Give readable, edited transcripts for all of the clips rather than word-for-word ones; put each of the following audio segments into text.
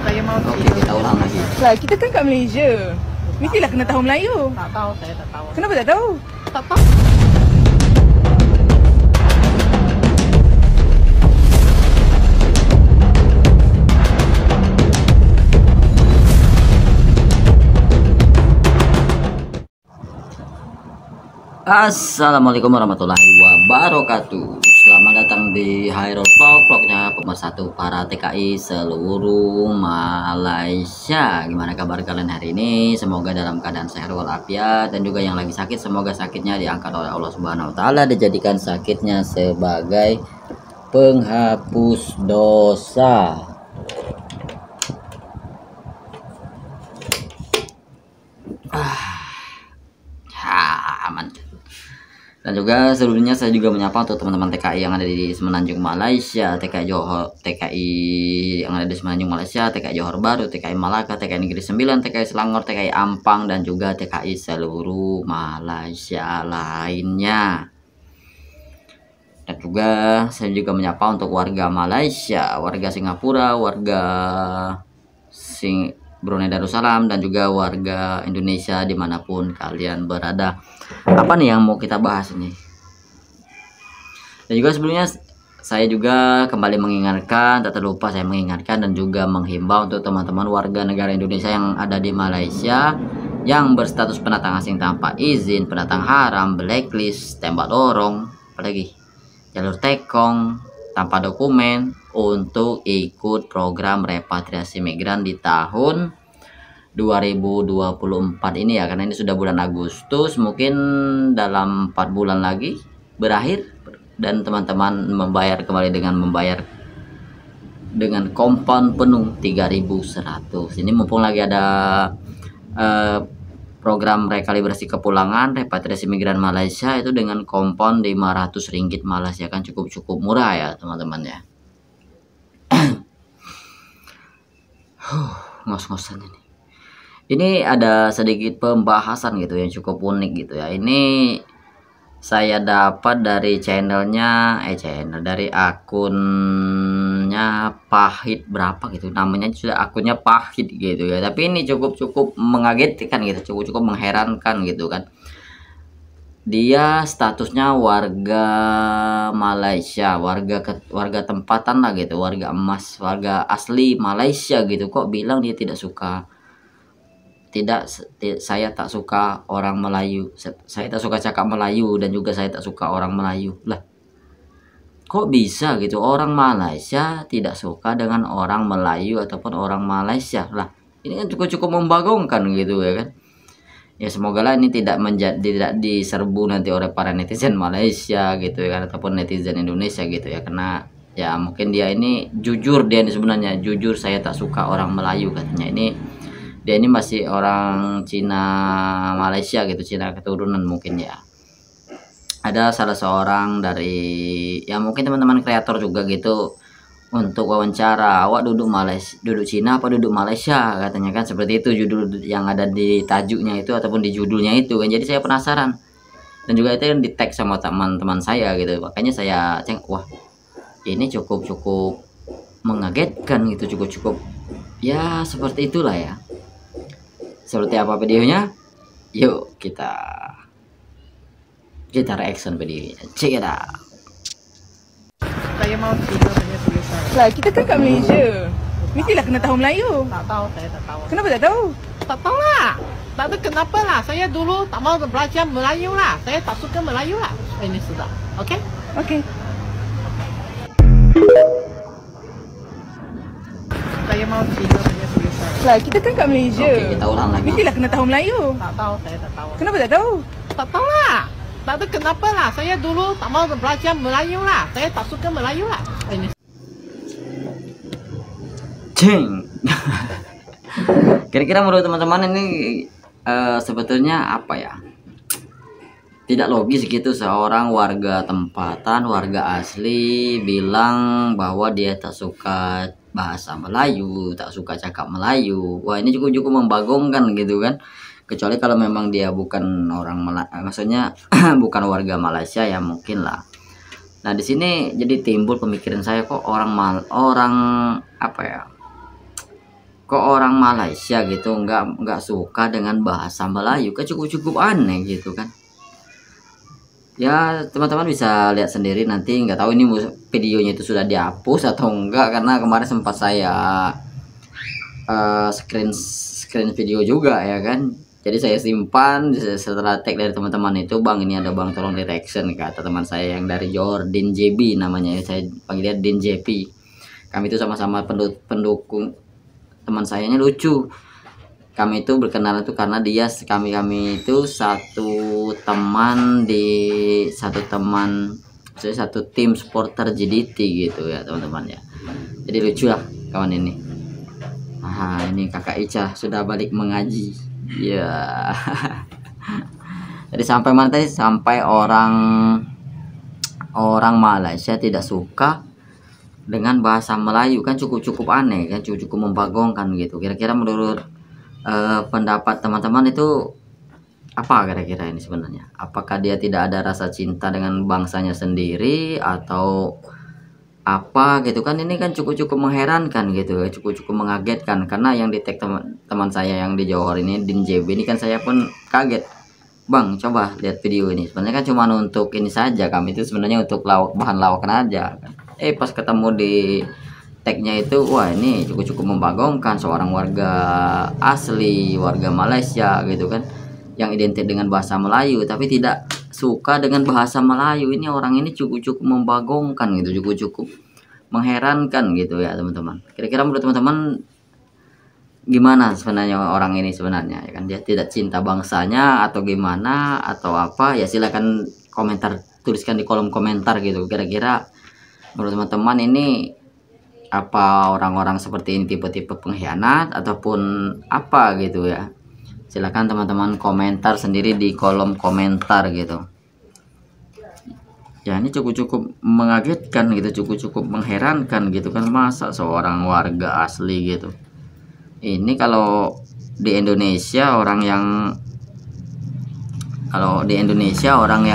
Saya mau Oke, kita ulang lagi. Lah, kita kan kat Malaysia. Mestilah kena tahu Melayu. Tak tahu, saya tak tahu. Kenapa tak tahu? Tak tahu. Assalamualaikum warahmatullahi wabarakatuh. Selamat datang di Hairul Vlognya pemersatu para TKI seluruh Malaysia. Gimana kabar kalian hari ini? Semoga dalam keadaan sehat walafiat, dan juga yang lagi sakit semoga sakitnya diangkat oleh Allah Subhanahu wa taala, dijadikan sakitnya sebagai penghapus dosa. Aman. Dan juga sebelumnya saya juga menyapa untuk teman-teman TKI yang ada di Semenanjung Malaysia, TKI Johor, TKI yang ada di Semenanjung Malaysia, TKI Johor Bahru, TKI Malaka, TKI Negeri 9, TKI Selangor, TKI Ampang, dan juga TKI seluruh Malaysia lainnya. Dan juga saya juga menyapa untuk warga Malaysia, warga Singapura, warga Brunei Darussalam, dan juga warga Indonesia dimanapun kalian berada. Apa nih yang mau kita bahas ini? Dan juga sebelumnya saya juga kembali mengingatkan, tak terlupa saya mengingatkan dan juga menghimbau untuk teman-teman warga negara Indonesia yang ada di Malaysia yang berstatus pendatang asing tanpa izin, pendatang haram, blacklist, tembak lorong, apalagi jalur tekong, tanpa dokumen, untuk ikut program repatriasi migran di tahun 2024 ini ya, karena ini sudah bulan Agustus, mungkin dalam 4 bulan lagi berakhir, dan teman-teman membayar kembali dengan kompon penuh 3.100. Ini mumpung lagi ada program rekalibrasi kepulangan repatriasi migran Malaysia, itu dengan kompon 500 ringgit Malaysia, kan cukup murah ya teman-teman ya. Ngos-ngosan ini. Ini ada sedikit pembahasan gitu yang cukup unik gitu ya. Ini saya dapat dari dari akunnya Pahit berapa gitu namanya, sudah akunnya Pahit gitu ya. Tapi ini cukup mengagetkan gitu, cukup mengherankan gitu kan. Dia statusnya warga Malaysia, warga tempatan lah gitu, warga emas, warga asli Malaysia gitu, kok bilang dia tidak suka, saya tak suka orang Melayu, saya tak suka cakap Melayu, dan juga saya tak suka orang Melayu. Lah, kok bisa gitu orang Malaysia tidak suka dengan orang Melayu ataupun orang Malaysia? Lah, ini kan cukup membagongkan gitu ya kan. Ya semoga lah ini tidak diserbu nanti oleh para netizen Malaysia gitu ya kan, ataupun netizen Indonesia gitu ya, karena ya mungkin dia ini jujur, dia ini sebenarnya jujur, saya tak suka orang Melayu katanya. Dia ini masih orang Cina Malaysia gitu, Cina keturunan mungkin ya. Ada salah seorang dari ya mungkin teman-teman kreator juga gitu, untuk wawancara, awak duduk Cina apa duduk Malaysia katanya kan, seperti itu judul yang ada di tajuknya itu ataupun di judulnya itu kan. Jadi saya penasaran, dan juga itu yang di tag sama teman-teman saya gitu, makanya saya cek, wah ini cukup mengagetkan gitu, cukup ya seperti itulah ya. Seperti apa videonya? Yuk kita reaction videonya. Check it out. Saya mau tidur punya tulisan. Lah, kita kan kat Malaysia. Mestilah kena tahu Melayu. Tak tahu, saya tak tahu. Kenapa tak tahu? Tak tahu lah. Tak ada kenapa lah. Saya dulu tak mau belajar Melayu lah. Saya tak suka Melayu lah. Ini sudah. Okey? Okey. Saya mau tidur punya tulisan. Lah, kita kan kat Malaysia. Oke, kita ulang lagi. Mestilah kena tahu Melayu. Tak tahu, saya tak tahu. Kenapa tak tahu? Tak tahu lah. Tak ada kenapa lah. Saya dulu tak mau belajar Melayu lah. Saya tak suka Melayu lah. Ini. Ceng. Kira-kira menurut teman-teman ini sebetulnya apa ya? Tidak logis gitu, seorang warga tempatan, warga asli bilang bahwa dia tak suka bahasa Melayu, tak suka cakap Melayu. Wah, ini cukup membagongkan gitu kan. Kecuali kalau memang dia bukan orang maksudnya bukan warga Malaysia ya mungkin lah. Nah, di sini jadi timbul pemikiran saya, kok orang apa ya? kok orang Malaysia gitu nggak suka dengan bahasa Melayu, kan cukup aneh gitu kan. Ya teman-teman bisa lihat sendiri nanti, nggak tahu ini videonya itu sudah dihapus atau enggak, karena kemarin sempat saya screen video juga ya kan. Jadi saya simpan setelah tag dari teman-teman itu, bang ini ada bang tolong direction, kata teman saya yang dari Johor, Din JB namanya, saya panggil dia Din JP. Kami itu sama-sama pendukung, teman sayanya lucu. Kami itu berkenalan tuh karena dia kami itu satu tim supporter JDT gitu ya teman-teman ya. Jadi lucu lah kawan ini. Nah ini kakak Ica sudah balik mengaji ya. Jadi sampai mana tadi, sampai orang Malaysia tidak suka dengan bahasa Melayu, kan cukup aneh kan, cukup membagongkan gitu. Kira-kira menurut pendapat teman-teman itu apa kira-kira ini sebenarnya? Apakah dia tidak ada rasa cinta dengan bangsanya sendiri atau apa gitu kan? Ini kan cukup mengherankan gitu ya, cukup mengagetkan, karena yang di tag teman saya yang di Johor ini, Din JB ini kan saya pun kaget. Bang coba lihat video ini, sebenarnya kan cuma untuk ini saja, kami itu sebenarnya untuk bahan lawakan aja kan. Pas ketemu di tagnya itu, wah ini cukup membagongkan, seorang warga asli, warga Malaysia gitu kan, yang identik dengan bahasa Melayu tapi tidak suka dengan bahasa Melayu. Ini orang ini cukup membagongkan gitu, cukup mengherankan gitu ya teman-teman. Kira-kira menurut teman-teman gimana sebenarnya orang ini sebenarnya ya kan, dia tidak cinta bangsanya atau gimana atau apa ya? Silakan komentar, tuliskan di kolom komentar gitu. Kira-kira menurut teman-teman ini apa orang-orang seperti ini tipe-tipe pengkhianat ataupun apa gitu ya? Silakan teman-teman komentar sendiri di kolom komentar gitu. Ya ini cukup mengagetkan gitu, cukup mengherankan gitu kan, masa seorang warga asli gitu. Ini kalau di Indonesia orang yang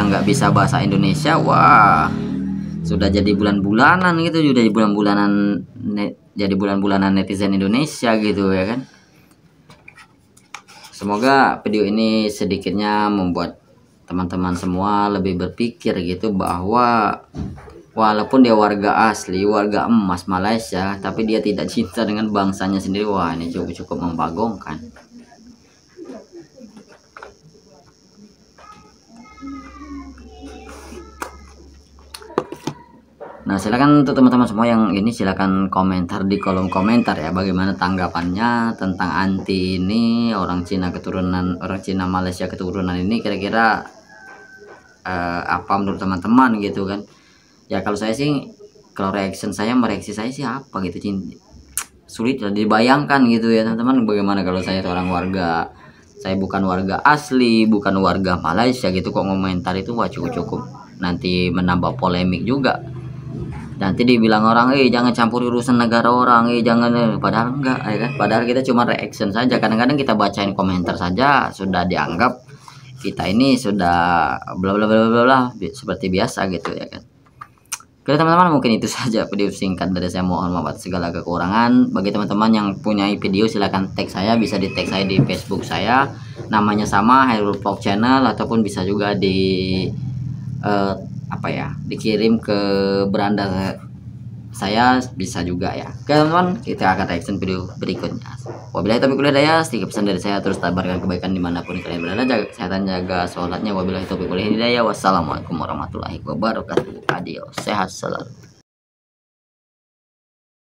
nggak bisa bahasa Indonesia, wah sudah jadi bulan-bulanan gitu, jadi bulan-bulanan netizen Indonesia gitu ya kan. Semoga video ini sedikitnya membuat teman-teman semua lebih berpikir gitu, bahwa walaupun dia warga asli, warga emas Malaysia, tapi dia tidak cinta dengan bangsanya sendiri. Wah ini cukup membagongkan. Nah silakan untuk teman-teman semua yang ini, silakan komentar di kolom komentar ya, bagaimana tanggapannya tentang anti ini, orang Cina Malaysia keturunan ini. Kira-kira apa menurut teman-teman gitu kan ya? Kalau saya sih, kalau mereaksi saya sih apa gitu, sulit dibayangkan gitu ya teman-teman. Bagaimana kalau saya seorang warga, saya bukan warga asli, bukan warga Malaysia gitu, kok komentar itu, wah cukup nanti menambah polemik juga. Nanti dibilang orang, jangan campur urusan negara orang, jangan, padahal enggak ya kan, padahal kita cuma reaction saja. Kadang-kadang kita bacain komentar saja sudah dianggap kita ini sudah bla bla bla bla bla seperti biasa gitu ya kan. Oke teman-teman, mungkin itu saja video singkat dari saya, mohon maaf atas segala kekurangan. Bagi teman-teman yang punya video, silahkan tag saya, bisa di tag saya di Facebook saya, namanya sama, Hairul Vlog Channel, ataupun bisa juga di dikirim ke beranda saya, bisa juga ya. Oke teman-teman, kita akan reaction video berikutnya. Wabillahi taufiq wal hidayah. Sedikit pesan dari saya, terus tabarkan kebaikan dimanapun kalian berada, jaga kesehatan, jaga sholatnya. Wabillahi taufiq wal hidayah. Wassalamualaikum warahmatullahi wabarakatuh. Adios, sehat selalu.